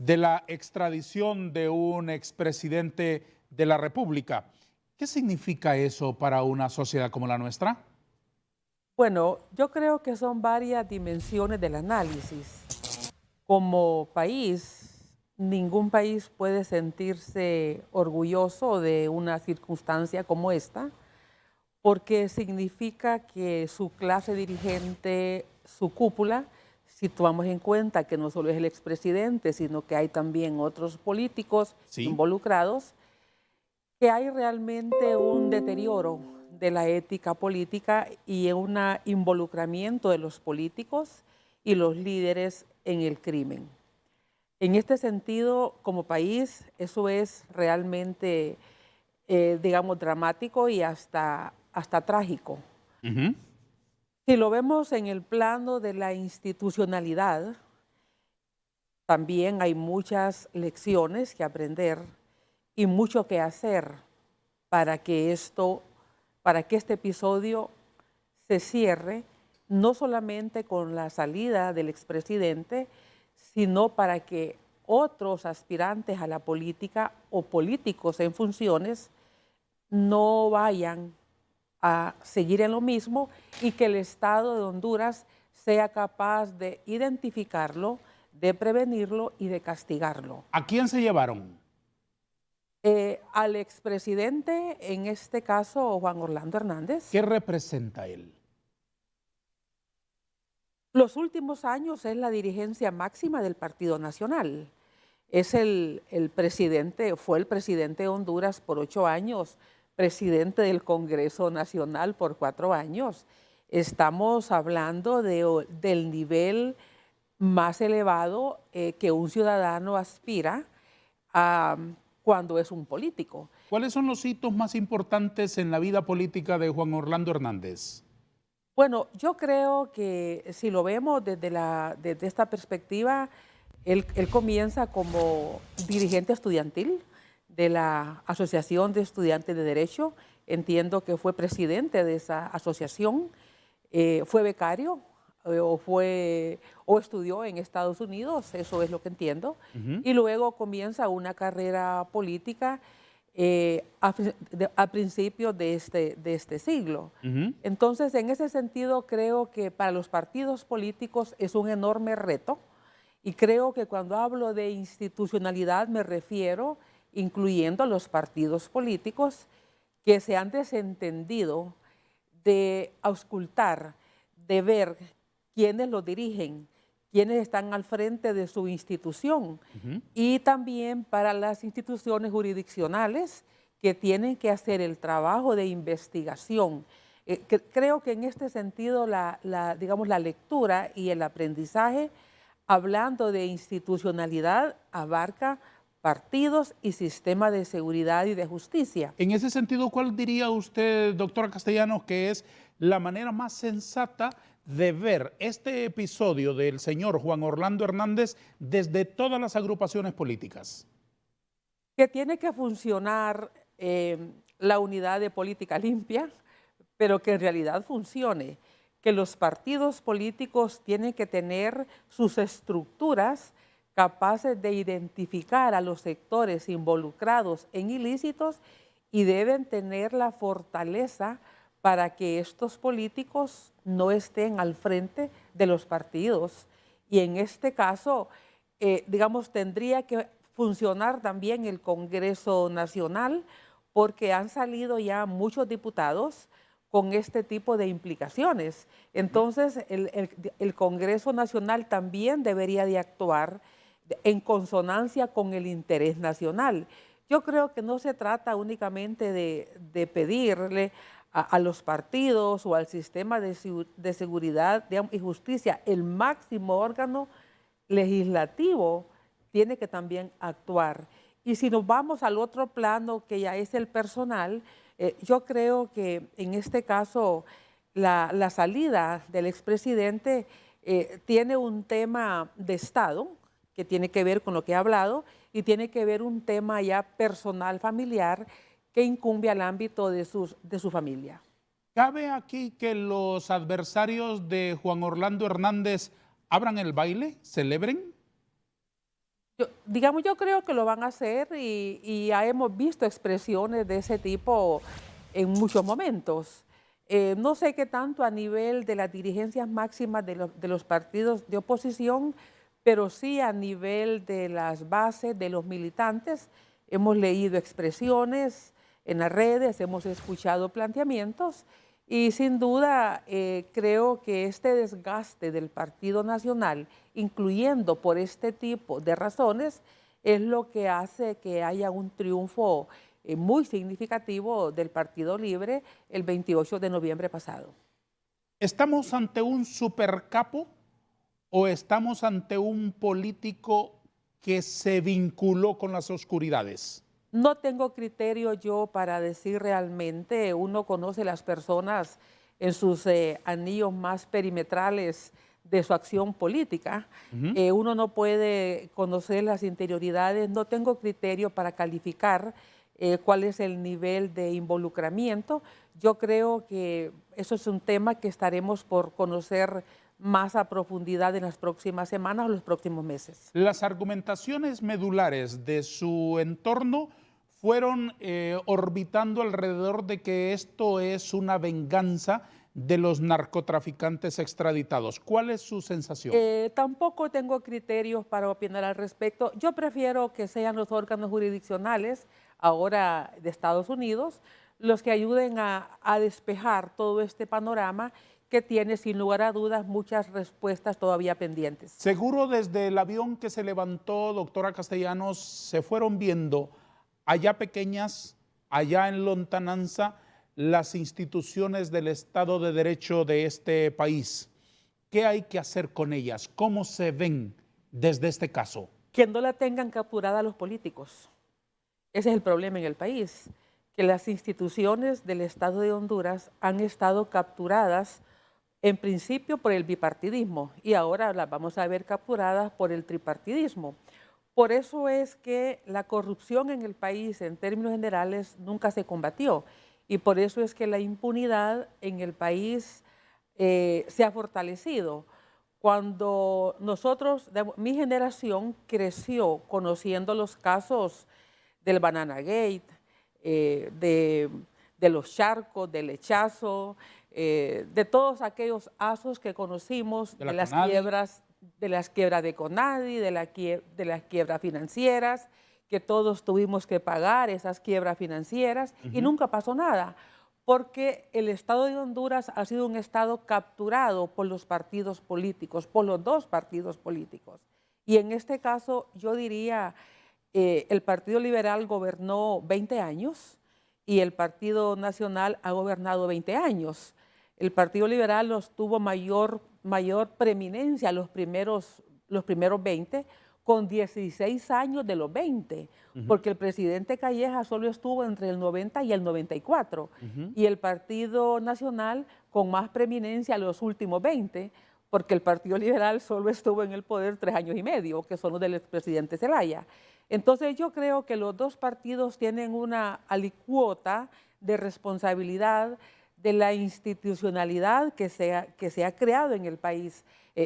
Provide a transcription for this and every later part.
de la extradición de un expresidente de la República. ¿Qué significa eso para una sociedad como la nuestra? Bueno, yo creo que son varias dimensiones del análisis. Como país, ningún país puede sentirse orgulloso de una circunstancia como esta, porque significa que su clase dirigente, su cúpula, si tomamos en cuenta que no solo es el expresidente, sino que hay también otros políticos Sí. involucrados, que hay realmente un deterioro de la ética política y un involucramiento de los políticos y los líderes en el crimen. En este sentido, como país, eso es realmente, digamos, dramático y hasta trágico. Ujú. Si lo vemos en el plano de la institucionalidad, también hay muchas lecciones que aprender y mucho que hacer para que este episodio se cierre, no solamente con la salida del expresidente, sino para que otros aspirantes a la política o políticos en funciones no vayan a seguir en lo mismo y que el Estado de Honduras sea capaz de identificarlo, de prevenirlo y de castigarlo. ¿A quién se llevaron? Al expresidente, en este caso Juan Orlando Hernández, ¿Qué representa él? los últimos años es la dirigencia máxima del Partido Nacional. Es el presidente, fue el presidente de Honduras por 8 años, presidente del Congreso Nacional por 4 años. Estamos hablando del nivel más elevado que un ciudadano aspira a, cuando es un político. ¿Cuáles son los hitos más importantes en la vida política de Juan Orlando Hernández? Bueno, yo creo que si lo vemos desde esta perspectiva, él comienza como dirigente estudiantil de la Asociación de Estudiantes de Derecho. Entiendo que fue presidente de esa asociación, fue becario o estudió en Estados Unidos, eso es lo que entiendo, Ujú. y luego comienza una carrera política a principios de este siglo. Ujú. Entonces, en ese sentido, creo que para los partidos políticos es un enorme reto y creo que cuando hablo de institucionalidad me refiero incluyendo a los partidos políticos que se han desentendido de auscultar, de ver quiénes lo dirigen, quiénes están al frente de su institución Ujú. y también para las instituciones jurisdiccionales que tienen que hacer el trabajo de investigación. Creo que en este sentido digamos, la lectura y el aprendizaje, hablando de institucionalidad, abarca partidos y sistema de seguridad y de justicia. En ese sentido, ¿cuál diría usted, doctora Castellanos, que es la manera más sensata de ver este episodio del señor Juan Orlando Hernández desde todas las agrupaciones políticas? Que tiene que funcionar la unidad de política limpia, pero que en realidad funcione, que los partidos políticos tienen que tener sus estructuras capaces de identificar a los sectores involucrados en ilícitos y deben tener la fortaleza para que estos políticos no estén al frente de los partidos. Y en este caso, digamos, tendría que funcionar también el Congreso Nacional, porque han salido ya muchos diputados con este tipo de implicaciones. Entonces, el Congreso Nacional también debería de actuar en consonancia con el interés nacional. Yo creo que no se trata únicamente de pedirle a los partidos o al sistema de seguridad, digamos, y justicia, el máximo órgano legislativo tiene que también actuar. Y si nos vamos al otro plano, que ya es el personal, yo creo que en este caso la salida del expresidente tiene un tema de Estado que tiene que ver con lo que he hablado y tiene que ver un tema ya personal, familiar, que incumbe al ámbito de su familia. ¿Cabe aquí que los adversarios de Juan Orlando Hernández abran el baile, celebren? Digamos, yo creo que lo van a hacer y ya hemos visto expresiones de ese tipo en muchos momentos. No sé qué tanto a nivel de las dirigencias máximas de los partidos de oposición, pero sí a nivel de las bases, de los militantes. Hemos leído expresiones en las redes, hemos escuchado planteamientos y sin duda creo que este desgaste del Partido Nacional, incluyendo por este tipo de razones, es lo que hace que haya un triunfo muy significativo del Partido Libre el 28 de noviembre pasado. ¿Estamos ante un supercapo o estamos ante un político que se vinculó con las oscuridades? No tengo criterio yo para decir realmente, uno conoce las personas en sus anillos más perimetrales de su acción política. Ujú. Uno no puede conocer las interioridades, no tengo criterio para calificar cuál es el nivel de involucramiento. Yo creo que eso es un tema que estaremos por conocer más a profundidad en las próximas semanas o los próximos meses. Las argumentaciones medulares de su entorno fueron orbitando alrededor de que esto es una venganza de los narcotraficantes extraditados. ¿Cuál es su sensación? Tampoco tengo criterios para opinar al respecto. Yo prefiero que sean los órganos jurisdiccionales, ahora de Estados Unidos, los que ayuden a despejar todo este panorama que tiene, sin lugar a dudas, muchas respuestas todavía pendientes. Seguro desde el avión que se levantó, doctora Castellanos, se fueron viendo allá pequeñas, allá en lontananza, las instituciones del Estado de Derecho de este país. ¿Qué hay que hacer con ellas? ¿Cómo se ven desde este caso? Que no la tengan capturada los políticos. Ese es el problema en el país, que las instituciones del Estado de Honduras han estado capturadas en principio por el bipartidismo y ahora las vamos a ver capturadas por el tripartidismo. Por eso es que la corrupción en el país, en términos generales, nunca se combatió y por eso es que la impunidad en el país se ha fortalecido. Cuando nosotros, mi generación creció conociendo los casos del Banana Gate, de los charcos, del lechazo, de todos aquellos asos que conocimos, De de la las CONADI. quiebras de Conadi, de las quiebras financieras, que todos tuvimos que pagar esas quiebras financieras y nunca pasó nada, porque el Estado de Honduras ha sido un Estado capturado por los partidos políticos, por los dos partidos políticos. Y en este caso yo diría, el Partido Liberal gobernó 20 años y el Partido Nacional ha gobernado 20 años. El Partido Liberal tuvo mayor preeminencia los primeros 20, con 16 años de los 20, porque el presidente Calleja solo estuvo entre el 90 y el 94, y el Partido Nacional con más preeminencia los últimos 20, porque el Partido Liberal solo estuvo en el poder 3 años y medio, que son los del expresidente Zelaya. Entonces yo creo que los dos partidos tienen una alicuota de responsabilidad de la institucionalidad que se ha creado en el país.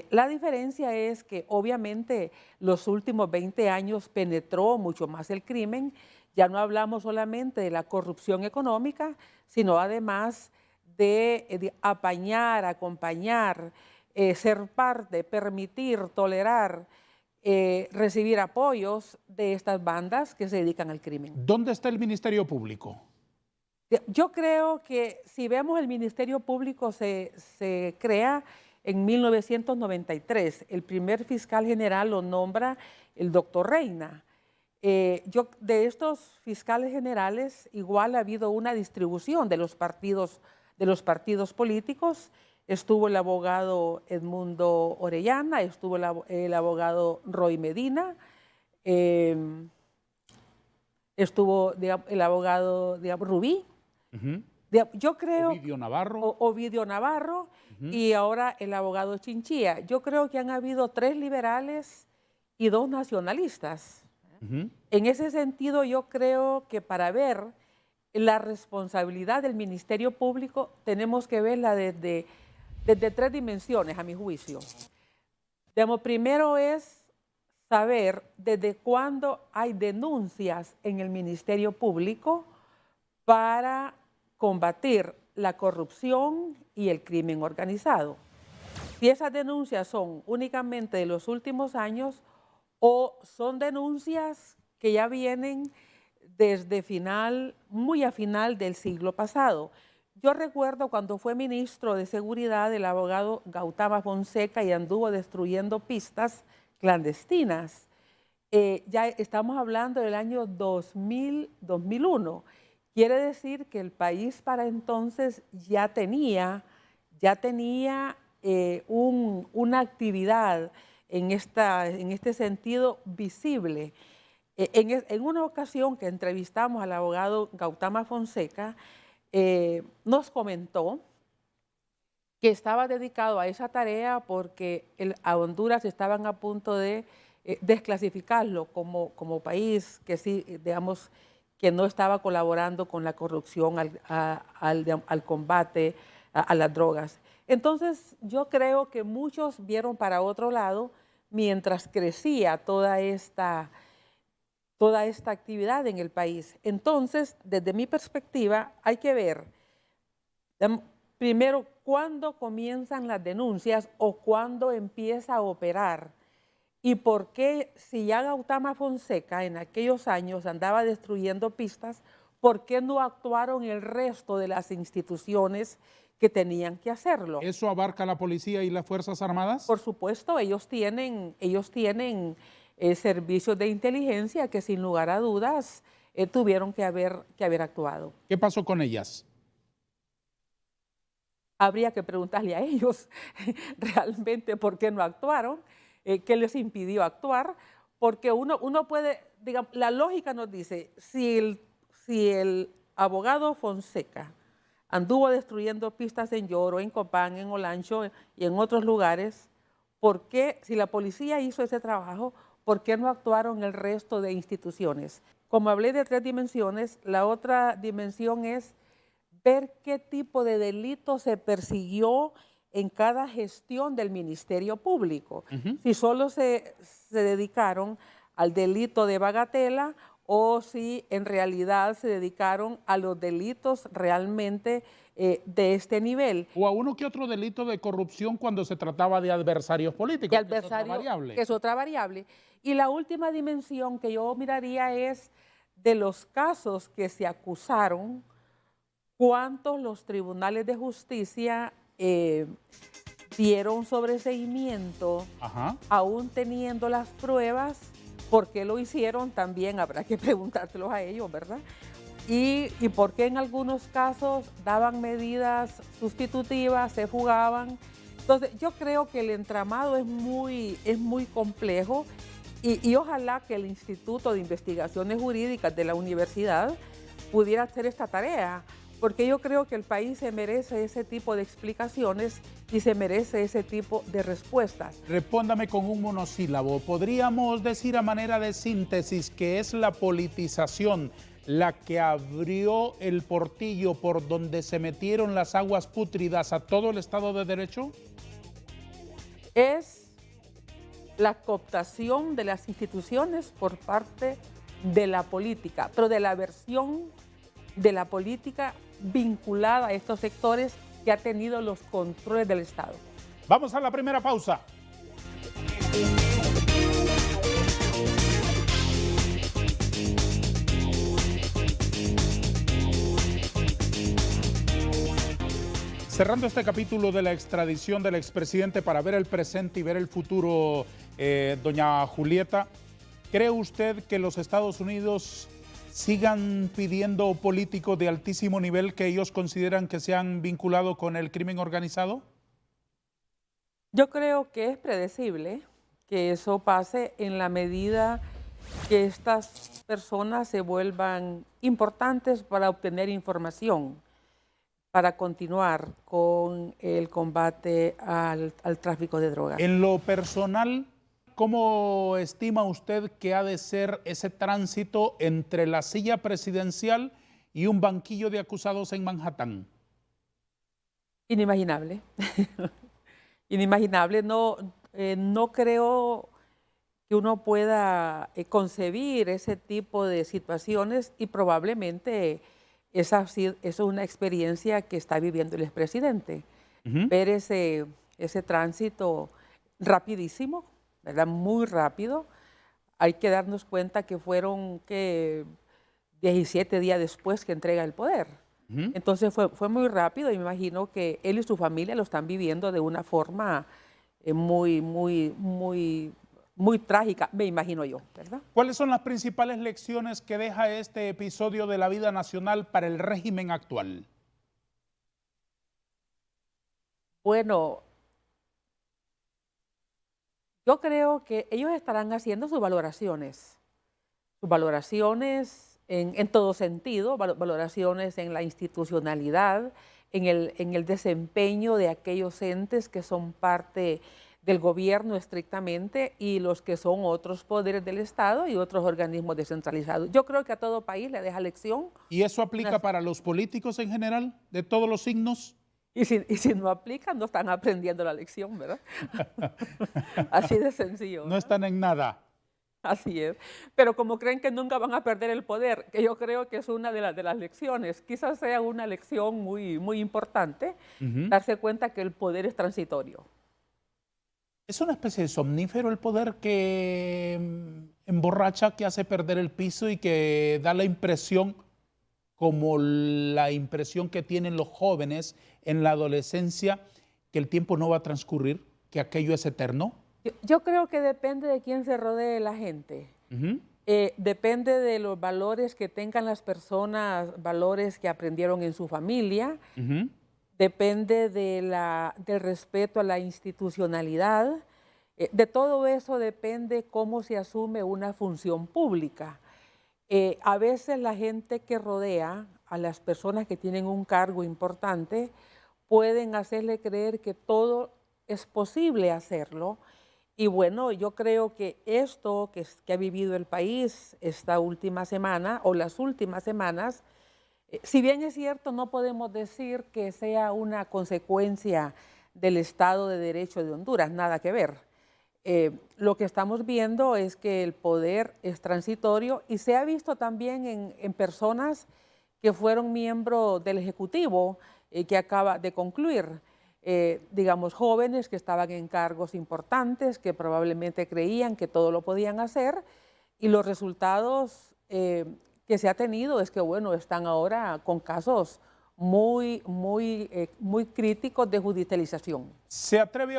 La diferencia es que obviamente los últimos 20 años penetró mucho más el crimen. Ya no hablamos solamente de la corrupción económica, sino además de apañar, acompañar, ser parte, permitir, tolerar, recibir apoyos de estas bandas que se dedican al crimen. ¿Dónde está el Ministerio Público? Yo creo que si vemos el Ministerio Público se crea en 1993. El primer fiscal general lo nombra el doctor Reina. De estos fiscales generales igual ha habido una distribución de los partidos políticos. Estuvo el abogado Edmundo Orellana, estuvo el abogado Roy Medina, estuvo el abogado Rubí. Yo creo Ovidio Navarro y ahora el abogado Chinchilla. Yo creo que han habido 3 liberales y 2 nacionalistas. En ese sentido, yo creo que para ver la responsabilidad del Ministerio Público tenemos que verla desde 3 dimensiones, a mi juicio. Primero es saber desde cuándo hay denuncias en el Ministerio Público para combatir la corrupción y el crimen organizado. Si esas denuncias son únicamente de los últimos años o son denuncias que ya vienen desde muy a final del siglo pasado. Yo recuerdo cuando fue ministro de Seguridad el abogado Gautama Fonseca y anduvo destruyendo pistas clandestinas. Ya estamos hablando del año 2001. Quiere decir que el país para entonces ya tenía una actividad en este sentido visible. En una ocasión que entrevistamos al abogado Gautama Fonseca, nos comentó que estaba dedicado a esa tarea porque a Honduras estaban a punto de desclasificarlo como país que sí, digamos, que no estaba colaborando con la corrupción al combate a las drogas. Entonces, yo creo que muchos vieron para otro lado mientras crecía toda esta actividad en el país. Entonces, desde mi perspectiva, hay que ver primero cuándo comienzan las denuncias o cuándo empieza a operar y por qué, si ya Gautama Fonseca en aquellos años andaba destruyendo pistas, ¿por qué no actuaron el resto de las instituciones que tenían que hacerlo? ¿Eso abarca la policía y las Fuerzas Armadas? Por supuesto, ellos tienen servicios de inteligencia que sin lugar a dudas tuvieron que haber actuado. ¿Qué pasó con ellas? Habría que preguntarle a ellos realmente por qué no actuaron, qué les impidió actuar, porque uno puede, digamos, la lógica nos dice, si el abogado Fonseca anduvo destruyendo pistas en Yoro, en Copán, en Olancho y en otros lugares, ¿por qué, si la policía hizo ese trabajo, por qué no actuaron el resto de instituciones? Como hablé de 3 dimensiones, la otra dimensión es ver qué tipo de delito se persiguió en cada gestión del Ministerio Público. Si solo se dedicaron al delito de bagatela o si en realidad se dedicaron a los delitos realmente de este nivel. O a uno que otro delito de corrupción cuando se trataba de adversarios políticos, que es otra variable. Y la última dimensión que yo miraría es de los casos que se acusaron, cuántos los tribunales de justicia dieron sobreseimiento, aún teniendo las pruebas. ¿Por qué lo hicieron? También habrá que preguntárselos a ellos, ¿verdad? Y por qué en algunos casos daban medidas sustitutivas, se fugaban. Entonces, yo creo que el entramado es muy complejo y ojalá que el Instituto de Investigaciones Jurídicas de la universidad pudiera hacer esta tarea, porque yo creo que el país se merece ese tipo de explicaciones y se merece ese tipo de respuestas. Respóndame con un monosílabo. ¿Podríamos decir a manera de síntesis que es la politización la que abrió el portillo por donde se metieron las aguas pútridas a todo el Estado de Derecho? Es la cooptación de las instituciones por parte de la política, pero de la versión de la política vinculada a estos sectores que ha tenido los controles del Estado. Vamos a la primera pausa. Cerrando este capítulo de la extradición del expresidente para ver el presente y ver el futuro, doña Julieta, ¿cree usted que los Estados Unidos sigan pidiendo políticos de altísimo nivel que ellos consideran que se han vinculado con el crimen organizado? Yo creo que es predecible que eso pase en la medida que estas personas se vuelvan importantes para obtener información, para continuar con el combate al tráfico de drogas. En lo personal, ¿cómo estima usted que ha de ser ese tránsito entre la silla presidencial y un banquillo de acusados en Manhattan? Inimaginable. Inimaginable. No creo que uno pueda concebir ese tipo de situaciones y probablemente es una experiencia que está viviendo el expresidente. Ujú. Ver ese tránsito rapidísimo, ¿verdad? Muy rápido. Hay que darnos cuenta que fueron que 17 días después que entrega el poder. Ujú. Entonces fue muy rápido y me imagino que él y su familia lo están viviendo de una forma muy trágica, me imagino yo, ¿verdad? ¿Cuáles son las principales lecciones que deja este episodio de la vida nacional para el régimen actual? Bueno, yo creo que ellos estarán haciendo sus valoraciones en todo sentido, valoraciones en la institucionalidad, en el desempeño de aquellos entes que son parte del gobierno estrictamente y los que son otros poderes del Estado y otros organismos descentralizados. Yo creo que a todo país le deja lección. ¿Y eso una- aplica para los políticos en general, de todos los signos? y si no aplican, no están aprendiendo la lección, ¿verdad? Así de sencillo, No ¿verdad? están en nada. Así es. Pero como creen que nunca van a perder el poder, que yo creo que es una de las lecciones, quizás sea una lección muy importante, Ujú. darse cuenta que el poder es transitorio. Es una especie de somnífero el poder que emborracha, que hace perder el piso y que da la impresión, como la impresión que tienen los jóvenes en la adolescencia, que el tiempo no va a transcurrir, que aquello es eterno. Yo creo que depende de quién se rodee la gente. Ujú. Depende de los valores que tengan las personas, valores que aprendieron en su familia, Ujú. depende del respeto a la institucionalidad. De todo eso depende cómo se asume una función pública. A veces la gente que rodea a las personas que tienen un cargo importante pueden hacerle creer que todo es posible hacerlo. Y bueno, yo creo que esto que ha vivido el país esta última semana o las últimas semanas, si bien es cierto, no podemos decir que sea una consecuencia del Estado de Derecho de Honduras, nada que ver. Lo que estamos viendo es que el poder es transitorio y se ha visto también en personas que fueron miembros del Ejecutivo que acaba de concluir. Digamos, jóvenes que estaban en cargos importantes, que probablemente creían que todo lo podían hacer y los resultados que se ha tenido es que, bueno, están ahora con casos muy críticos de judicialización. ¿Se atreve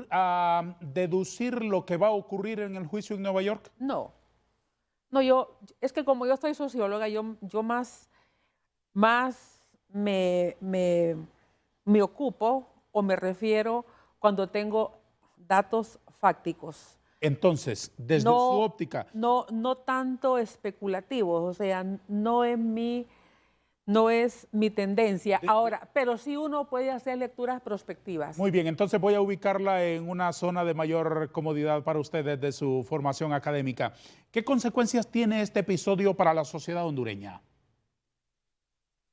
a deducir lo que va a ocurrir en el juicio en Nueva York? No, no, es que como yo soy socióloga, yo más me ocupo o me refiero cuando tengo datos fácticos. Entonces, desde su No, óptica, no tanto especulativos, o sea, no es mi tendencia. Ahora, pero sí uno puede hacer lecturas prospectivas. muy bien, entonces voy a ubicarla en una zona de mayor comodidad para usted desde su formación académica. ¿Qué consecuencias tiene este episodio para la sociedad hondureña?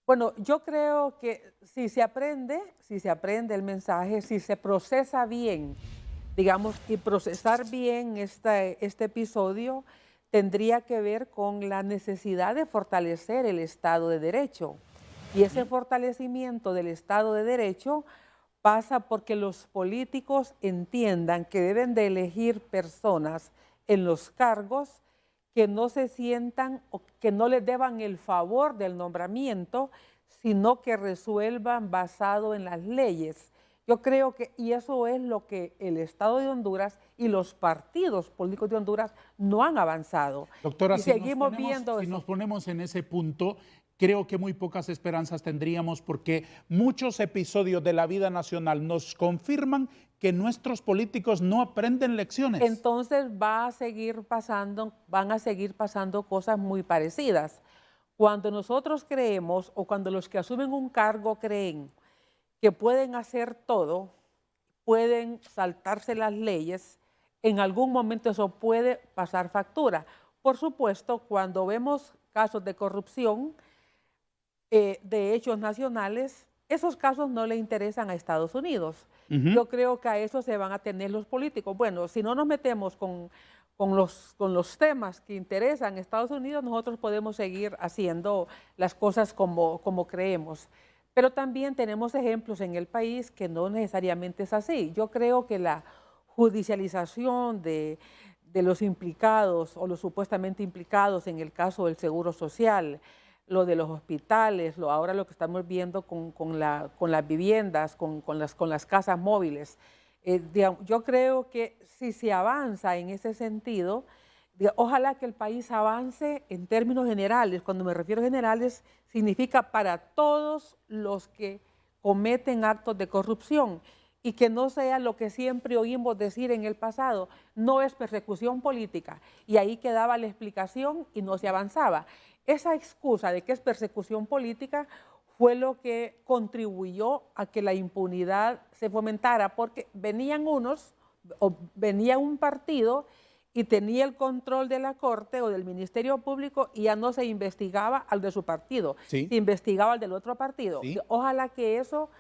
Bueno, yo creo que si se aprende el mensaje, si se procesa bien, digamos, y procesar bien este episodio, tendría que ver con la necesidad de fortalecer el Estado de Derecho. Y ese fortalecimiento del Estado de Derecho pasa porque los políticos entiendan que deben de elegir personas en los cargos que no se sientan o que no les deban el favor del nombramiento, sino que resuelvan basado en las leyes. Yo creo que, y eso es lo que el Estado de Honduras y los partidos políticos de Honduras no han avanzado. Doctora, Y seguimos viendo si eso. nos ponemos en ese punto, creo que muy pocas esperanzas tendríamos porque muchos episodios de la vida nacional nos confirman que nuestros políticos no aprenden lecciones. Entonces van a seguir pasando cosas muy parecidas. Cuando nosotros creemos o cuando los que asumen un cargo creen que pueden hacer todo, pueden saltarse las leyes, en algún momento eso puede pasar factura. Por supuesto, cuando vemos casos de corrupción, de hechos nacionales, esos casos no le interesan a Estados Unidos. Ujú. Yo creo que a eso se van a tener los políticos. Bueno, si no nos metemos con con los temas que interesan a Estados Unidos, nosotros podemos seguir haciendo las cosas como creemos. Pero también tenemos ejemplos en el país que no necesariamente es así. Yo creo que la judicialización de los implicados o los supuestamente implicados en el caso del Seguro Social, lo de los hospitales, ahora lo que estamos viendo con las viviendas, con las casas móviles. Yo creo que si se avanza en ese sentido, ojalá que el país avance en términos generales. Cuando me refiero a generales, significa para todos los que cometen actos de corrupción y que no sea lo que siempre oímos decir en el pasado, no es persecución política. Y ahí quedaba la explicación y no se avanzaba. Esa excusa de que es persecución política fue lo que contribuyó a que la impunidad se fomentara, porque venían unos, o venía un partido y tenía el control de la Corte o del Ministerio Público y ya no se investigaba al de su partido, Sí, se investigaba al del otro partido. sí. Ojalá que eso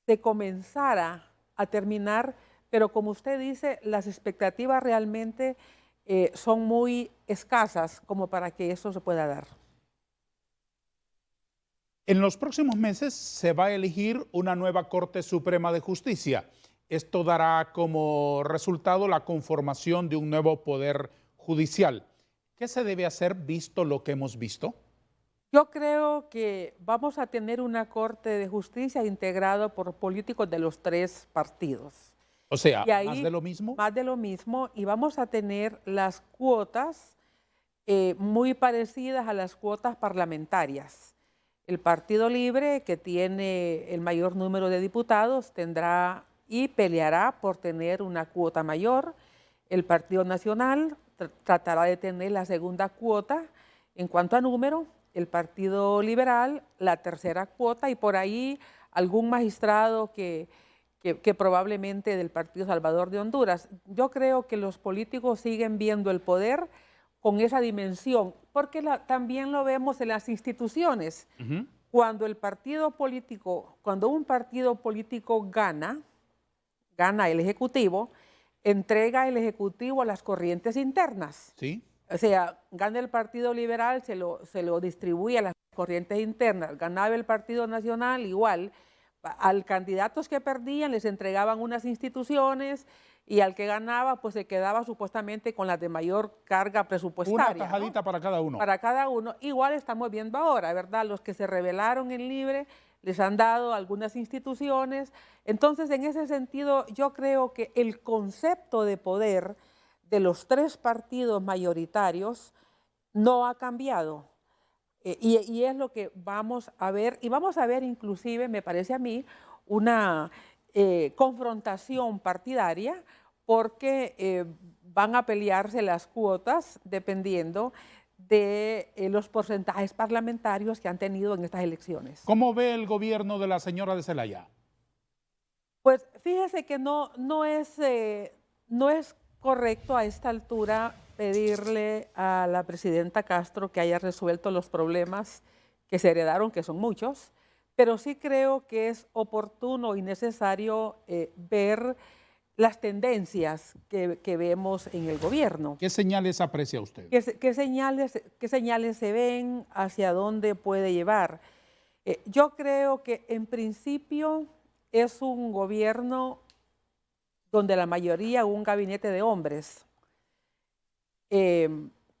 se comenzara a terminar, pero como usted dice, las expectativas realmente son muy escasas como para que eso se pueda dar. En los próximos meses se va a elegir una nueva Corte Suprema de Justicia. Esto dará como resultado la conformación de un nuevo poder judicial. ¿Qué se debe hacer visto lo que hemos visto? Yo creo que vamos a tener una Corte de Justicia integrada por políticos de los tres partidos. O sea, Y más ahí de lo mismo. más de lo mismo, y vamos a tener las cuotas muy parecidas a las cuotas parlamentarias. El Partido Libre, que tiene el mayor número de diputados, tendrá y peleará por tener una cuota mayor. El Partido Nacional tratará de tener la segunda cuota en cuanto a número. El Partido Liberal, la tercera cuota, y por ahí algún magistrado que probablemente del Partido Salvador de Honduras. Yo creo que los políticos siguen viendo el poder con esa dimensión, porque también lo vemos en las instituciones. Ujú. Cuando un partido político gana el Ejecutivo, entrega el Ejecutivo a las corrientes internas. Sí. O sea, gana el Partido Liberal, se lo distribuye a las corrientes internas. Ganaba el Partido Nacional, igual. Al candidatos que perdían les entregaban unas instituciones y al que ganaba pues se quedaba supuestamente con las de mayor carga presupuestaria, Una tajadita, ¿no?, para cada uno. para cada uno. Igual estamos viendo ahora, ¿verdad? Los que se rebelaron en Libre les han dado algunas instituciones. Entonces, en ese sentido, yo creo que el concepto de poder de los tres partidos mayoritarios no ha cambiado. Y es lo que vamos a ver, y vamos a ver inclusive, me parece a mí, una confrontación partidaria, porque van a pelearse las cuotas dependiendo de los porcentajes parlamentarios que han tenido en estas elecciones. ¿Cómo ve el gobierno de la señora de Zelaya? Pues fíjese que no es correcto a esta altura pedirle a la presidenta Castro que haya resuelto los problemas que se heredaron, que son muchos, pero sí creo que es oportuno y necesario ver las tendencias que vemos en el gobierno. ¿Qué señales aprecia usted? ¿Qué señales se ven? ¿Hacia dónde puede llevar? Yo creo que en principio es un gobierno donde la mayoría, un gabinete de hombres,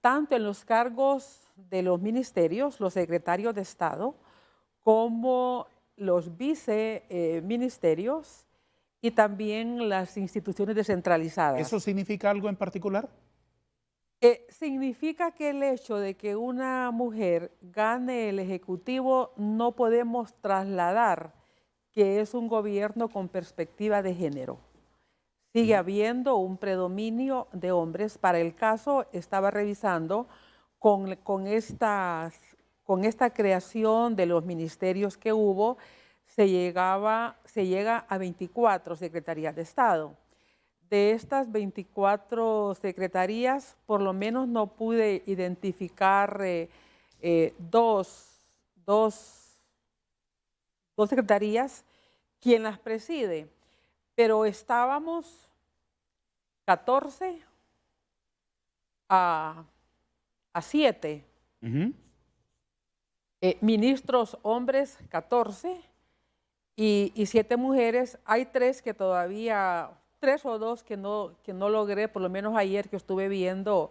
tanto en los cargos de los ministerios, los secretarios de Estado, como los viceministerios y también las instituciones descentralizadas. ¿Eso significa algo en particular? Significa que el hecho de que una mujer gane el Ejecutivo no podemos trasladar que es un gobierno con perspectiva de género. Sigue habiendo un predominio de hombres. Para el caso, estaba revisando con esta creación de los ministerios que hubo, se llega a 24 secretarías de Estado. De estas 24 secretarías, por lo menos no pude identificar dos secretarías quien las preside, pero estábamos 14 a 7. Ujú. Ministros hombres, 14, y 7 mujeres. Hay 3 que todavía, 3 o 2 que no logré, por lo menos ayer que estuve viendo,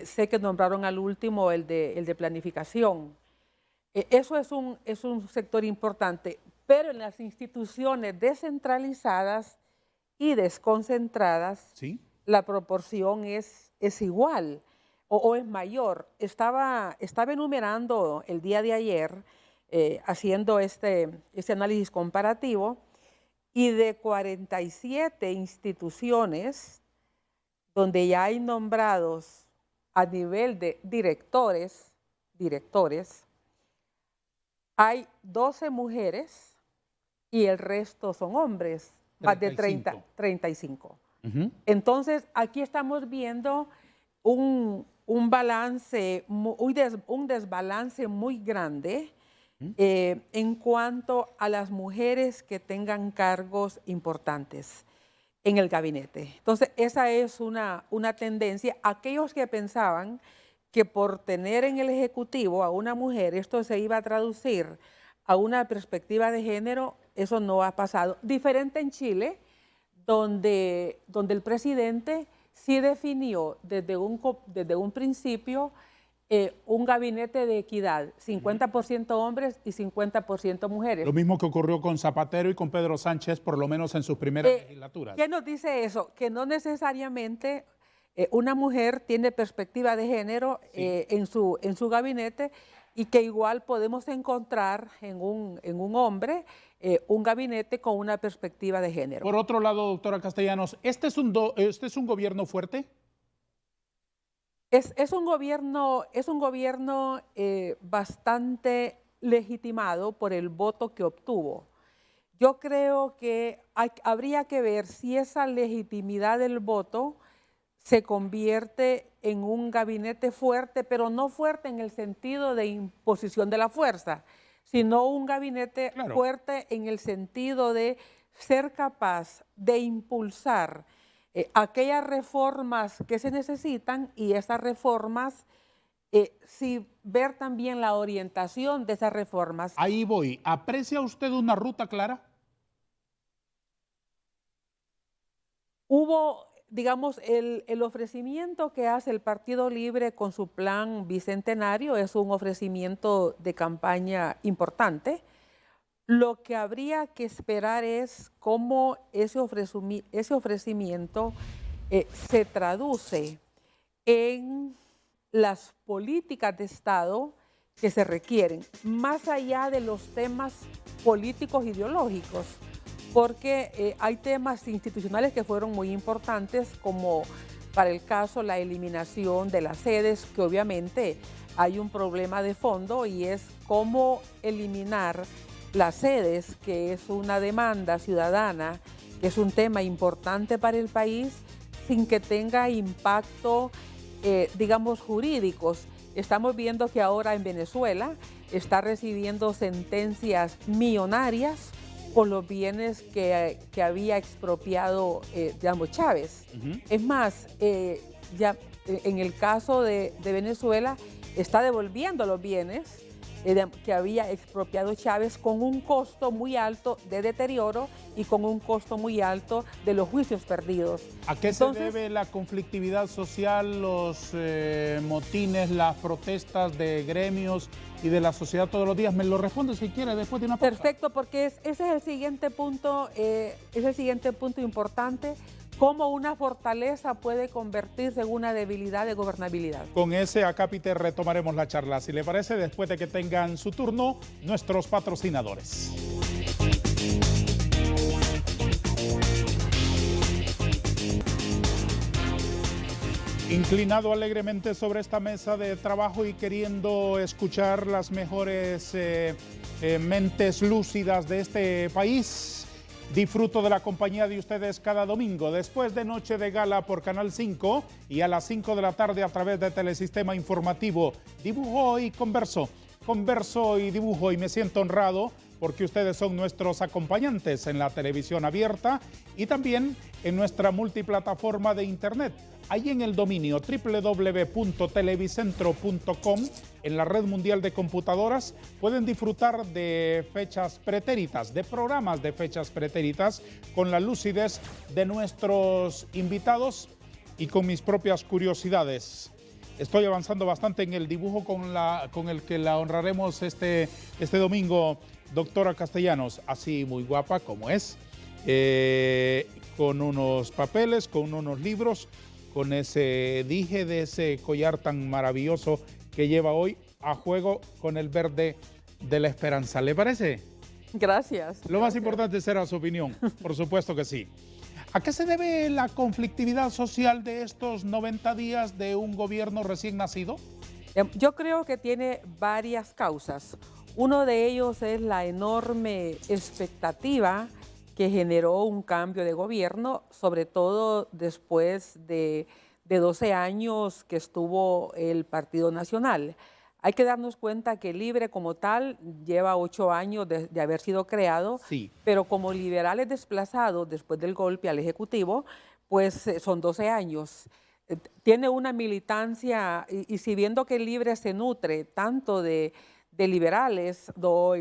sé que nombraron al último, el de planificación. Eso es un sector importante, pero en las instituciones descentralizadas y desconcentradas, Sí. la proporción es igual o es mayor. Estaba enumerando el día de ayer, haciendo este análisis comparativo, y de 47 instituciones donde ya hay nombrados a nivel de directores, hay 12 mujeres y el resto son hombres, más de 35. Ujú. Entonces, aquí estamos viendo un balance, un desbalance muy grande en cuanto a las mujeres que tengan cargos importantes en el gabinete. Entonces, esa es una tendencia. Aquellos que pensaban que por tener en el Ejecutivo a una mujer esto se iba a traducir a una perspectiva de género, eso no ha pasado. Diferente en Chile, donde el presidente sí definió desde un principio un gabinete de equidad, 50% hombres y 50% mujeres. Lo mismo que ocurrió con Zapatero y con Pedro Sánchez, por lo menos en sus primeras legislaturas. ¿Qué nos dice eso? Que no necesariamente una mujer tiene perspectiva de género en su gabinete, y que igual podemos encontrar en un hombre un gabinete con una perspectiva de género. Por otro lado, doctora Castellanos, ¿este es un gobierno fuerte? Es un gobierno bastante legitimado por el voto que obtuvo. Yo creo que habría que ver si esa legitimidad del voto se convierte en un gabinete fuerte, pero no fuerte en el sentido de imposición de la fuerza, sino un gabinete fuerte en el sentido de ser capaz de impulsar aquellas reformas que se necesitan, y esas reformas, si ver también la orientación de esas reformas. Ahí voy. ¿Aprecia usted una ruta clara? Hubo, digamos, el ofrecimiento que hace el Partido Libre con su plan bicentenario es un ofrecimiento de campaña importante. Lo que habría que esperar es cómo ese ofrecimiento se traduce en las políticas de Estado que se requieren, más allá de los temas políticos ideológicos, porque hay temas institucionales que fueron muy importantes, como para el caso la eliminación de las sedes, que obviamente hay un problema de fondo, y es cómo eliminar las sedes, que es una demanda ciudadana, que es un tema importante para el país, sin que tenga impacto, digamos, jurídicos. Estamos viendo que ahora en Venezuela está recibiendo sentencias millonarias por los bienes que había expropiado, digamos, Chávez. Es más, ya en el caso de Venezuela está devolviendo los bienes que había expropiado Chávez, con un costo muy alto de deterioro y con un costo muy alto de los juicios perdidos. ¿A qué se debe la conflictividad social, los motines, las protestas de gremios y de la sociedad todos los días? Me lo responde si quiere después de una pausa. Perfecto, porque ese es el siguiente punto, importante. ¿Cómo una fortaleza puede convertirse en una debilidad de gobernabilidad? Con ese acápite retomaremos la charla, si le parece, después de que tengan su turno nuestros patrocinadores. Inclinado alegremente sobre esta mesa de trabajo y queriendo escuchar las mejores mentes lúcidas de este país, disfruto de la compañía de ustedes cada domingo, después de Noche de Gala por Canal 5 y a las 5 de la tarde a través de Telesistema Informativo. Dibujo y converso y dibujo, y me siento honrado porque ustedes son nuestros acompañantes en la televisión abierta y también en nuestra multiplataforma de internet. Ahí en el dominio www.televicentro.com, en la red mundial de computadoras, pueden disfrutar de fechas pretéritas, de programas de fechas pretéritas, con la lucidez de nuestros invitados y con mis propias curiosidades. Estoy avanzando bastante en el dibujo con el que la honraremos este domingo, doctora Castellanos, así muy guapa como es, con unos papeles, con unos libros, con ese dije de ese collar tan maravilloso que lleva hoy a juego con el verde de la esperanza. ¿Le parece? Gracias. Lo más importante será su opinión, por supuesto que sí. ¿A qué se debe la conflictividad social de estos 90 días de un gobierno recién nacido? Yo creo que tiene varias causas. Uno de ellos es la enorme expectativa que generó un cambio de gobierno, sobre todo después de 12 años que estuvo el Partido Nacional. Hay que darnos cuenta que Libre como tal lleva 8 años de haber sido creado, Sí. pero como liberales desplazados después del golpe al Ejecutivo, pues son 12 años. Tiene una militancia y si viendo que Libre se nutre tanto de liberales o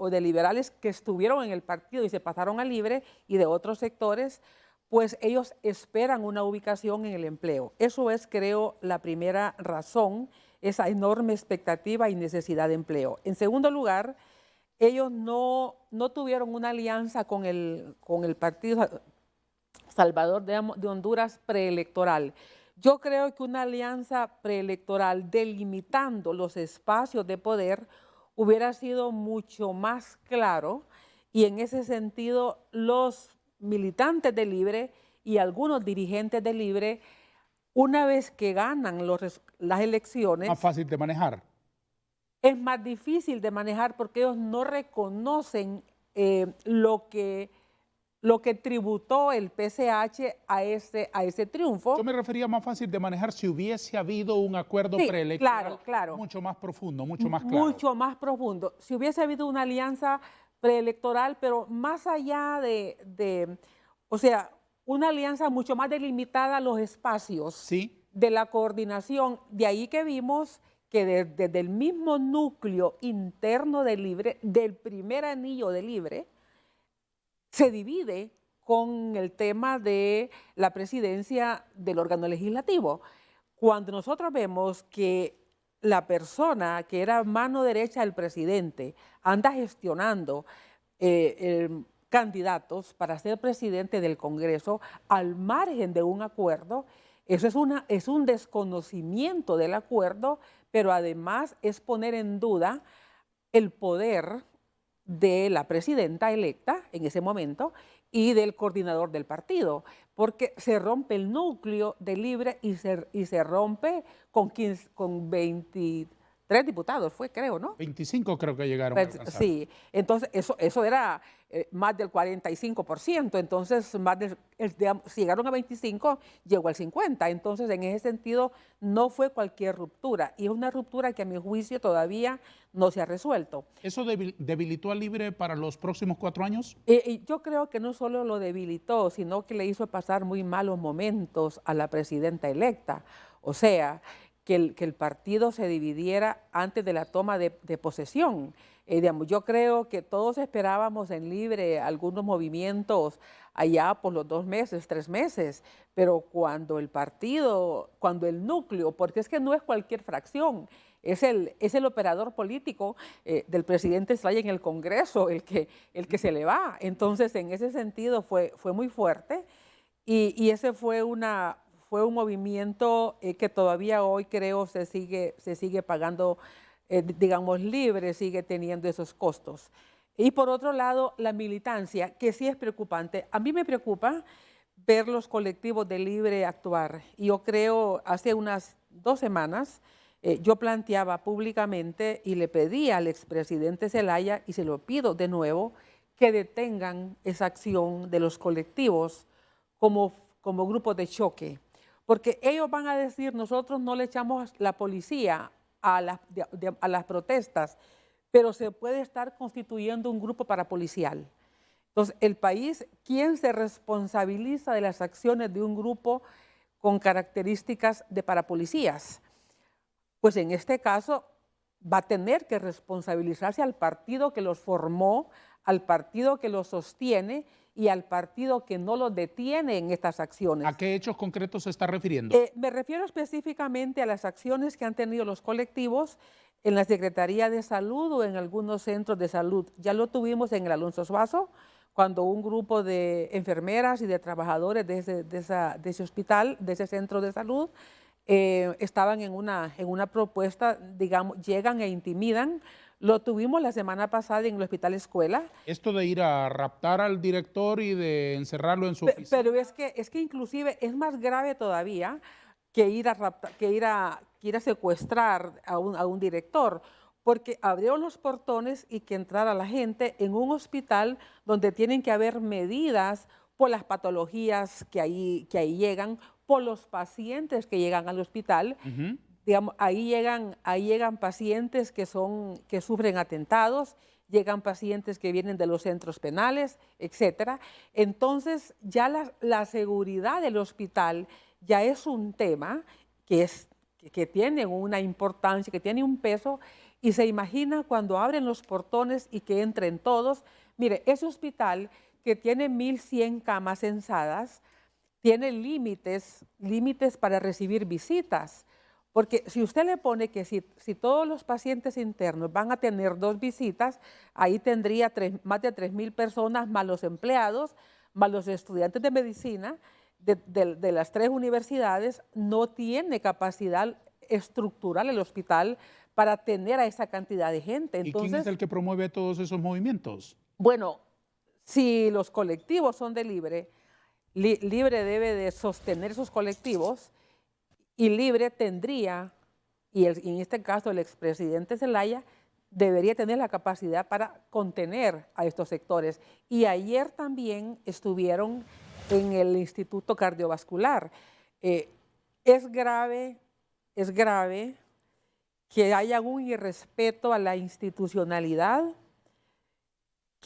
de liberales que estuvieron en el partido y se pasaron a Libre y de otros sectores, pues ellos esperan una ubicación en el empleo. Eso es, creo, la primera razón, esa enorme expectativa y necesidad de empleo. En segundo lugar, ellos no tuvieron una alianza con el Partido Salvador de Honduras preelectoral. Yo creo que una alianza preelectoral delimitando los espacios de poder hubiera sido mucho más claro y en ese sentido los militantes de Libre y algunos dirigentes de Libre, una vez que ganan las elecciones, Más fácil de manejar. es más difícil de manejar porque ellos no reconocen lo que tributó el PCH a ese triunfo. Yo me refería más fácil de manejar si hubiese habido un acuerdo preelectoral claro. mucho más profundo, mucho más claro. Mucho más profundo. Si hubiese habido una alianza preelectoral, pero más allá o sea, una alianza mucho más delimitada a los espacios Sí. de la coordinación. De ahí que vimos que desde el mismo núcleo interno de Libre, del primer anillo de Libre, se divide con el tema de la presidencia del órgano legislativo. Cuando nosotros vemos que la persona que era mano derecha del presidente anda gestionando candidatos para ser presidente del Congreso al margen de un acuerdo, eso es un desconocimiento del acuerdo, pero además es poner en duda el poder de la presidenta electa en ese momento y del coordinador del partido, porque se rompe el núcleo de Libre y se rompe con 23 diputados, creo, ¿no? 25 creo que llegaron a alcanzar. Sí, entonces eso era más del 45%, entonces si llegaron a 25, llegó al 50%, entonces en ese sentido no fue cualquier ruptura, y es una ruptura que a mi juicio todavía no se ha resuelto. ¿Eso debilitó a Libre para los próximos 4 años? Y yo creo que no solo lo debilitó, sino que le hizo pasar muy malos momentos a la presidenta electa, o sea, que el partido se dividiera antes de la toma de posesión. Digamos, yo creo que todos esperábamos en Libre algunos movimientos allá por los 2 meses, 3 meses, pero cuando el núcleo, porque es que no es cualquier fracción, es el operador político del presidente Zelaya en el Congreso el que se le va. Entonces, en ese sentido fue muy fuerte y ese fue un movimiento que todavía hoy creo se sigue pagando, digamos, Libre sigue teniendo esos costos. Y por otro lado, la militancia, que sí es preocupante. A mí me preocupa ver los colectivos de Libre actuar. Y yo creo, hace unas 2 semanas, yo planteaba públicamente y le pedí al expresidente Zelaya, y se lo pido de nuevo, que detengan esa acción de los colectivos como grupos de choque. Porque ellos van a decir, nosotros no le echamos la policía a las protestas, pero se puede estar constituyendo un grupo parapolicial. Entonces, el país, ¿quién se responsabiliza de las acciones de un grupo con características de parapolicías. Pues en este caso va a tener que responsabilizarse al partido que los formó, al partido que los sostiene y al partido que no los detiene en estas acciones. ¿A qué hechos concretos se está refiriendo? Me refiero específicamente a las acciones que han tenido los colectivos en la Secretaría de Salud o en algunos centros de salud. Ya lo tuvimos en el Alonso Suazo, cuando un grupo de enfermeras y de trabajadores de ese hospital, de ese centro de salud, estaban en una propuesta, digamos, llegan e intimidan. Lo tuvimos la semana pasada en el Hospital Escuela. Esto de ir a raptar al director y de encerrarlo en su oficina. Pero es que inclusive es más grave todavía que ir a secuestrar a un director, porque abrieron los portones y que entrara la gente en un hospital donde tienen que haber medidas por las patologías que ahí llegan, por los pacientes que llegan al hospital. Digamos, ahí llegan pacientes que sufren atentados, llegan pacientes que vienen de los centros penales, etcétera. Entonces, ya la seguridad del hospital ya es un tema que tiene una importancia, que tiene un peso, y se imagina cuando abren los portones y que entren todos. Mire, ese hospital que tiene 1,100 camas censadas, tiene límites para recibir visitas. Porque si usted le pone que si todos los pacientes internos van a tener 2 visitas, ahí tendría más de 3,000 personas, más los empleados, más los estudiantes de medicina de las 3 universidades. No tiene capacidad estructural el hospital para tener a esa cantidad de gente. Entonces, ¿y quién es el que promueve todos esos movimientos? Bueno, si los colectivos son de Libre, Libre debe de sostener esos colectivos. Y Libre tendría, y en este caso el expresidente Zelaya, debería tener la capacidad para contener a estos sectores. Y ayer también estuvieron en el Instituto Cardiovascular. Es grave que haya un irrespeto a la institucionalidad,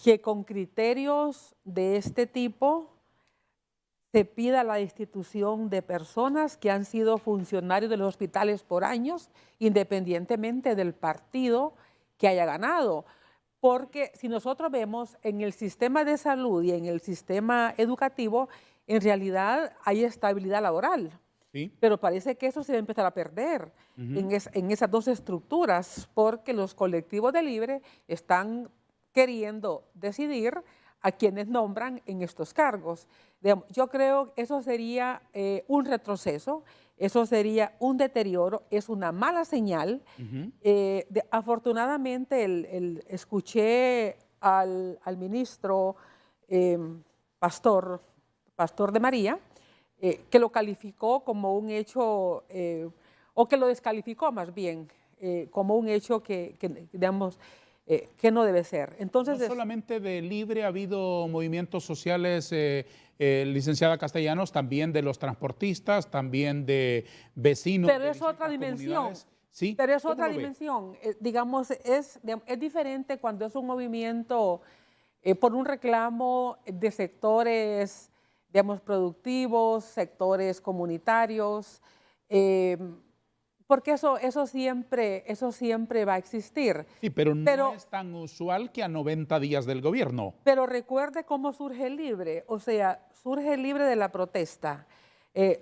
que con criterios de este tipo se pida la destitución de personas que han sido funcionarios de los hospitales por años, independientemente del partido que haya ganado. Porque si nosotros vemos en el sistema de salud y en el sistema educativo, en realidad hay estabilidad laboral. ¿Sí? Pero parece que eso se va a empezar a perder en esas 2 estructuras, porque los colectivos de Libre están queriendo decidir a quienes nombran en estos cargos. Yo creo que eso sería un retroceso, eso sería un deterioro, es una mala señal. Afortunadamente, escuché al ministro Pastor de María, que lo calificó como un hecho, o que lo descalificó más bien, como un hecho que digamos, que no debe ser. Entonces, no solamente de Libre ha habido movimientos sociales, licenciada Castellanos, también de los transportistas, también de vecinos. Pero es otra dimensión. ¿Sí? Pero es otra dimensión. Digamos, es diferente cuando es un movimiento por un reclamo de sectores, digamos, productivos, sectores comunitarios, porque eso siempre va a existir. Sí, pero no es tan usual que a 90 días del gobierno. Pero recuerde cómo surge Libre, o sea, surge Libre de la protesta,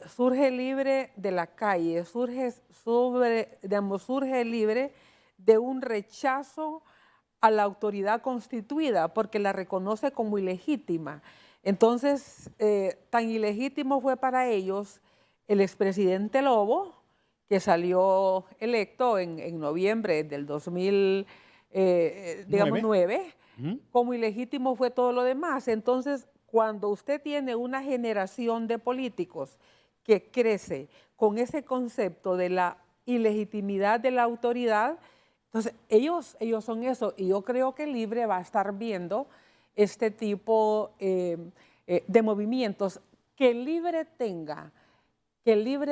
surge Libre de la calle, surge Libre de un rechazo a la autoridad constituida, porque la reconoce como ilegítima. Entonces, tan ilegítimo fue para ellos el expresidente Lobo, que salió electo en noviembre del 2009, como ilegítimo fue todo lo demás. Entonces, cuando usted tiene una generación de políticos que crece con ese concepto de la ilegitimidad de la autoridad, entonces ellos son eso. Y yo creo que Libre va a estar viendo este tipo de movimientos. Que Libre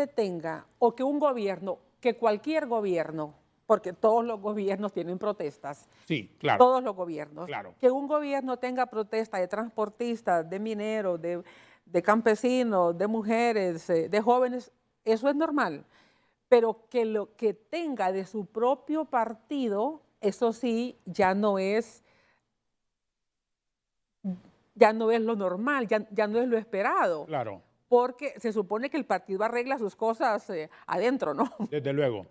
tenga, o que un gobierno, que cualquier gobierno, porque todos los gobiernos tienen protestas. Sí, claro. Todos los gobiernos. Claro. Que un gobierno tenga protesta de transportistas, de mineros, de de campesinos, de mujeres, de jóvenes, eso es normal. Pero que lo que tenga de su propio partido, eso sí, ya no es lo normal, ya no es lo esperado, Claro, porque se supone que el partido arregla sus cosas adentro, ¿no? desde luego.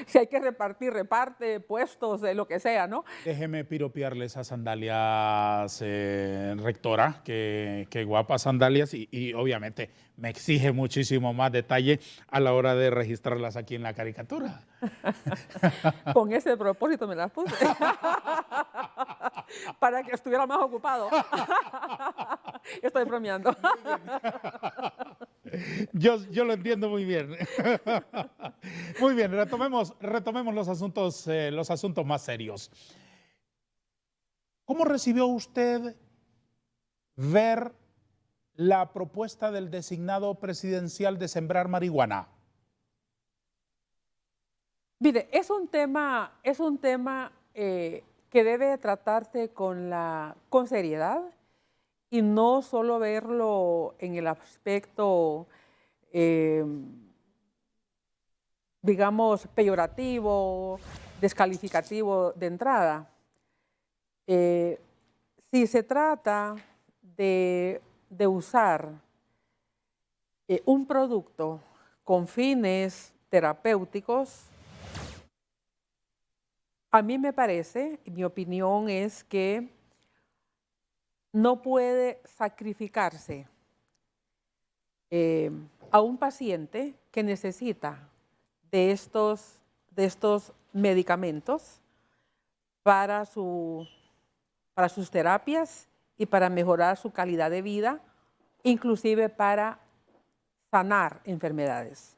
Si hay que repartir, reparte puestos, lo que sea, ¿no? Déjeme piropearle esas sandalias, rectora, que guapas sandalias y obviamente me exige muchísimo más detalle a la hora de registrarlas aquí en la caricatura. Con ese propósito me las puse. Para que estuviera más ocupado. Estoy bromeando. Yo lo entiendo muy bien. Muy bien, retomemos los asuntos más serios. ¿Cómo recibió usted ver la propuesta del designado presidencial de sembrar marihuana? Mire, es un tema que debe tratarse con seriedad y no solo verlo en el aspecto, eh, digamos, peyorativo, descalificativo de entrada. Eh, si se trata de usar un producto con fines terapéuticos, a mí me parece, mi opinión es que no puede sacrificarse a un paciente que necesita de estos medicamentos para sus terapias y para mejorar su calidad de vida, inclusive para sanar enfermedades.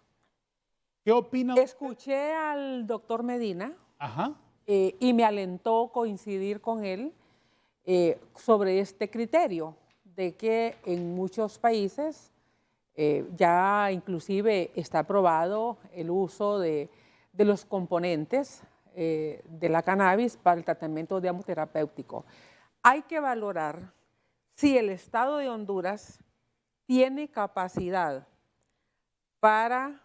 ¿Qué opina usted? Escuché al doctor Medina Ajá. y me alentó coincidir con él sobre este criterio de que en muchos países ya inclusive está aprobado el uso de los componentes de la cannabis para el tratamiento terapéutico. Hay que valorar si el Estado de Honduras tiene capacidad para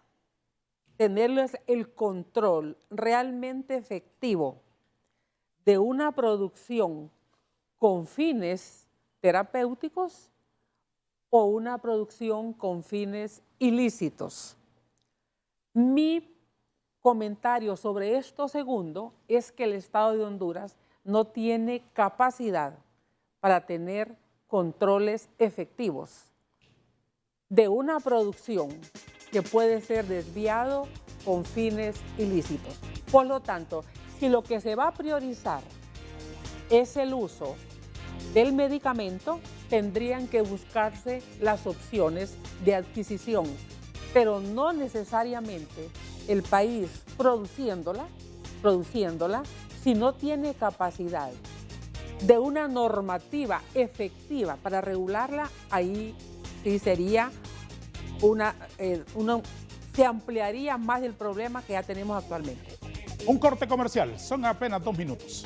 tenerles el control realmente efectivo de una producción con fines terapéuticos o una producción con fines ilícitos. Mi comentario sobre esto segundo es que el Estado de Honduras no tiene capacidad para tener controles efectivos de una producción que puede ser desviado con fines ilícitos. Por lo tanto, si lo que se va a priorizar es el uso del medicamento, tendrían que buscarse las opciones de adquisición, pero no necesariamente el país produciéndola, si no tiene capacidad de una normativa efectiva para regularla, ahí sí sería se ampliaría más el problema que ya tenemos actualmente. Un corte comercial, son apenas 2 minutos.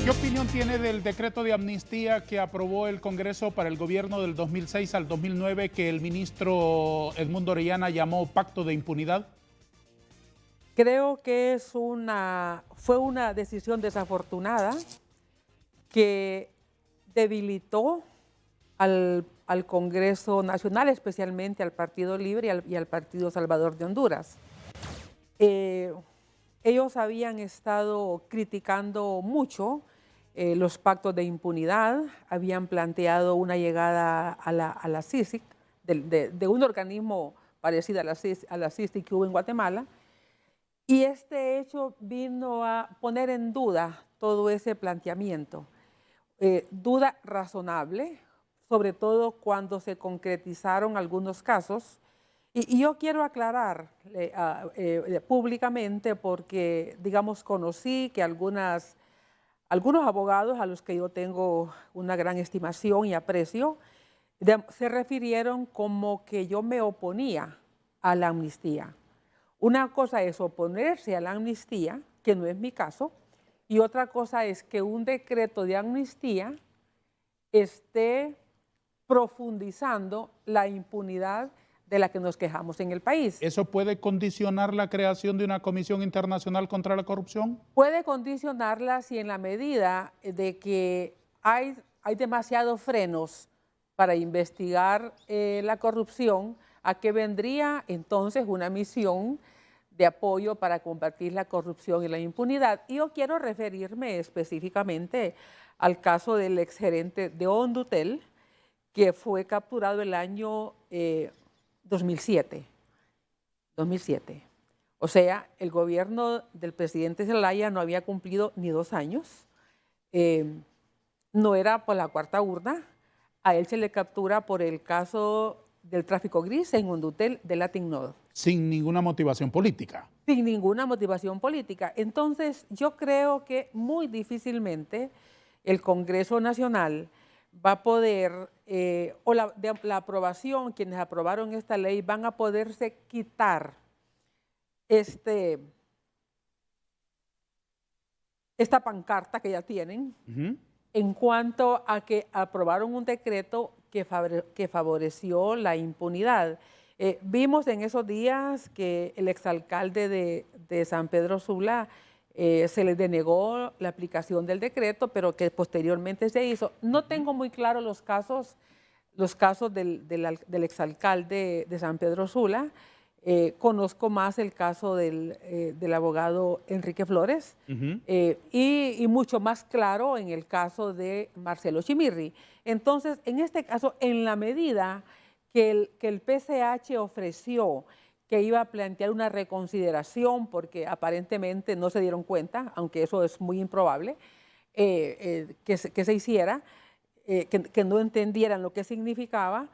¿Qué opinión tiene del decreto de amnistía que aprobó el Congreso para el gobierno del 2006 al 2009 que el ministro Edmundo Orellana llamó pacto de impunidad? Creo que fue una decisión desafortunada que debilitó al Congreso Nacional, especialmente al Partido Libre y al Partido Salvador de Honduras. Ellos habían estado criticando mucho los pactos de impunidad, habían planteado una llegada a la CICIG, de un organismo parecido a la CICIG que hubo en Guatemala, y este hecho vino a poner en duda todo ese planteamiento. Duda razonable, sobre todo cuando se concretizaron algunos casos. Y yo quiero aclarar públicamente porque, digamos, conocí que algunos abogados a los que yo tengo una gran estimación y aprecio, se refirieron como que yo me oponía a la amnistía. Una cosa es oponerse a la amnistía, que no es mi caso, y otra cosa es que un decreto de amnistía esté profundizando la impunidad de la que nos quejamos en el país. ¿Eso puede condicionar la creación de una comisión internacional contra la corrupción? Puede condicionarla si en la medida de que hay demasiados frenos para investigar la corrupción, ¿a qué vendría entonces una misión de apoyo para combatir la corrupción y la impunidad? Y yo quiero referirme específicamente al caso del exgerente de Hondutel, que fue capturado el año 2007. 2007. O sea, el gobierno del presidente Zelaya no había cumplido ni 2 años. No era por la cuarta urna. A él se le captura por el caso del tráfico gris en Hondutel de Latin Node. Sin ninguna motivación política. Sin ninguna motivación política. Entonces, yo creo que muy difícilmente el Congreso Nacional va a poder, o la aprobación, quienes aprobaron esta ley, van a poderse quitar esta pancarta que ya tienen, en cuanto a que aprobaron un decreto que favoreció la impunidad. Vimos en esos días que el exalcalde de San Pedro Sula se le denegó la aplicación del decreto, pero que posteriormente se hizo. No tengo muy claro los casos del exalcalde de San Pedro Sula. Conozco más el caso del abogado Enrique Flores y mucho más claro en el caso de Marcelo Chimirri. Entonces, en este caso, en la medida que el PCH ofreció que iba a plantear una reconsideración porque aparentemente no se dieron cuenta, aunque eso es muy improbable, que se hiciera, que no entendieran lo que significaba,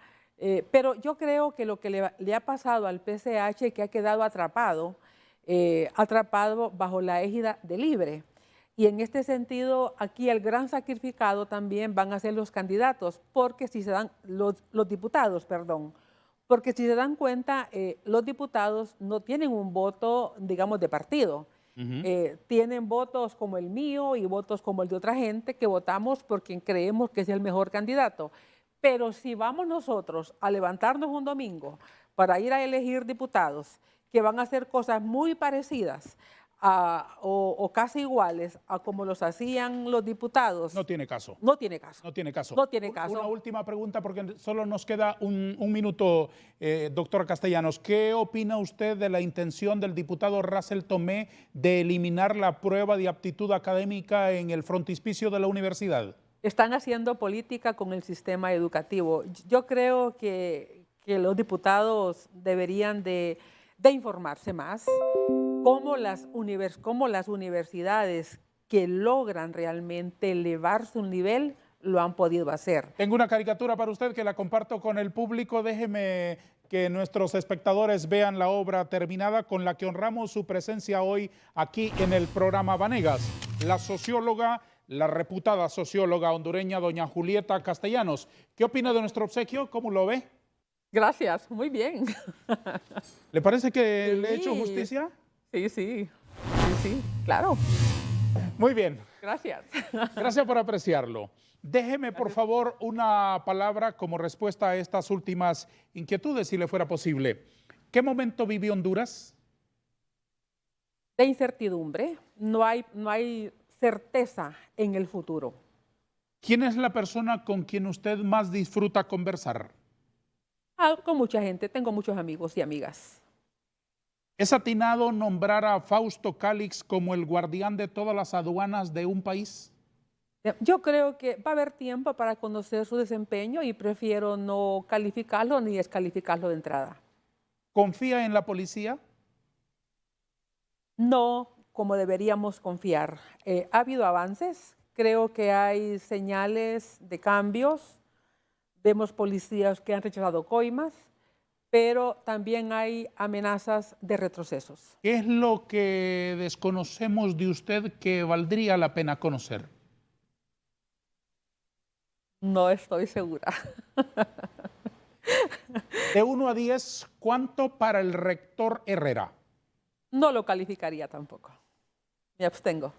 pero yo creo que lo que le ha pasado al PCH es que ha quedado atrapado bajo la égida de Libre. Y en este sentido, aquí el gran sacrificado también van a ser los candidatos, porque si se dan, los diputados, perdón, porque si se dan cuenta, los diputados no tienen un voto, digamos, de partido. Tienen votos como el mío y votos como el de otra gente que votamos por quien creemos que es el mejor candidato. Pero si vamos nosotros a levantarnos un domingo para ir a elegir diputados que van a hacer cosas muy parecidas o casi iguales a como los hacían los diputados. No tiene caso. No tiene caso. No tiene caso. No tiene caso. Una última pregunta porque solo nos queda un minuto, doctora Castellanos. ¿Qué opina usted de la intención del diputado Russell Tomé de eliminar la prueba de aptitud académica en el frontispicio de la universidad? Están haciendo política con el sistema educativo. Yo creo que los diputados deberían de informarse más cómo las universidades que logran realmente elevar su nivel lo han podido hacer. Tengo una caricatura para usted que la comparto con el público. Déjeme que nuestros espectadores vean la obra terminada con la que honramos su presencia hoy aquí en el programa Vanegas. La socióloga, la reputada socióloga hondureña doña Julieta Castellanos. ¿Qué opina de nuestro obsequio? ¿Cómo lo ve? Gracias, muy bien. ¿Le parece que Sí. le he hecho justicia? Sí, claro. Muy bien. Gracias. Gracias por apreciarlo. Déjeme, por favor, una palabra como respuesta a estas últimas inquietudes, si le fuera posible. ¿Qué momento vive Honduras? De incertidumbre, no hay certeza en el futuro. ¿Quién es la persona con quien usted más disfruta conversar? Con mucha gente, tengo muchos amigos y amigas. ¿Es atinado nombrar a Fausto Cálix como el guardián de todas las aduanas de un país? Yo creo que va a haber tiempo para conocer su desempeño y prefiero no calificarlo ni descalificarlo de entrada. ¿Confía en la policía? No como deberíamos confiar. Ha habido avances, creo que hay señales de cambios. Vemos policías que han rechazado coimas, pero también hay amenazas de retrocesos. ¿Qué es lo que desconocemos de usted que valdría la pena conocer? No estoy segura. De 1 a 10, ¿cuánto para el rector Herrera? No lo calificaría tampoco. Me abstengo.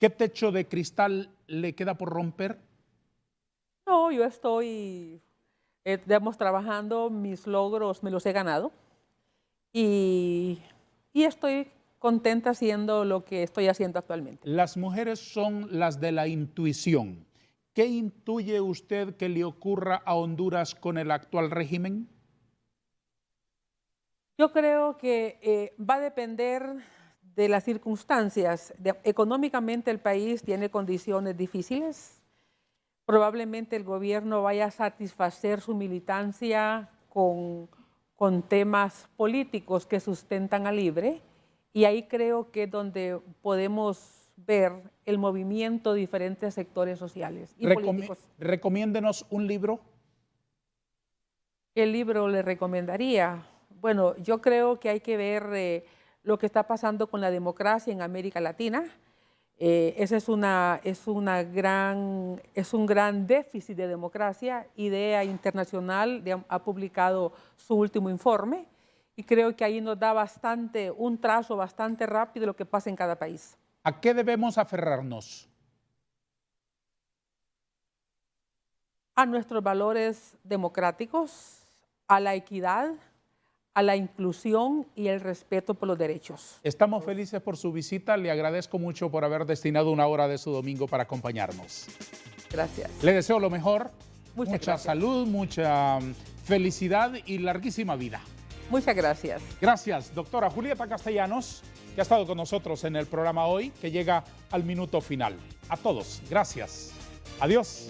¿Qué techo de cristal le queda por romper? No, yo estoy, digamos, trabajando, mis logros me los he ganado y, y estoy contenta haciendo lo que estoy haciendo actualmente. Las mujeres son las de la intuición. ¿Qué intuye usted que le ocurra a Honduras con el actual régimen? Yo creo que va a depender de las circunstancias. Económicamente el país tiene condiciones difíciles. Probablemente el gobierno vaya a satisfacer su militancia con temas políticos que sustentan a Libre. Y ahí creo que es donde podemos ver el movimiento de diferentes sectores sociales y políticos. Recomiéndenos un libro. ¿Qué libro le recomendaría? Bueno, yo creo que hay que ver lo que está pasando con la democracia en América Latina. Ese es un gran déficit de democracia. IDEA Internacional ha publicado su último informe y creo que ahí nos da un trazo bastante rápido de lo que pasa en cada país. ¿A qué debemos aferrarnos? A nuestros valores democráticos, a la equidad, a la inclusión y el respeto por los derechos. Estamos felices por su visita. Le agradezco mucho por haber destinado una hora de su domingo para acompañarnos. Gracias. Le deseo lo mejor, Mucha mucha gracias. salud, mucha felicidad y larguísima vida. Muchas gracias. Gracias, doctora Julieta Castellanos, que ha estado con nosotros en el programa hoy, que llega al minuto final. A todos, gracias. Adiós.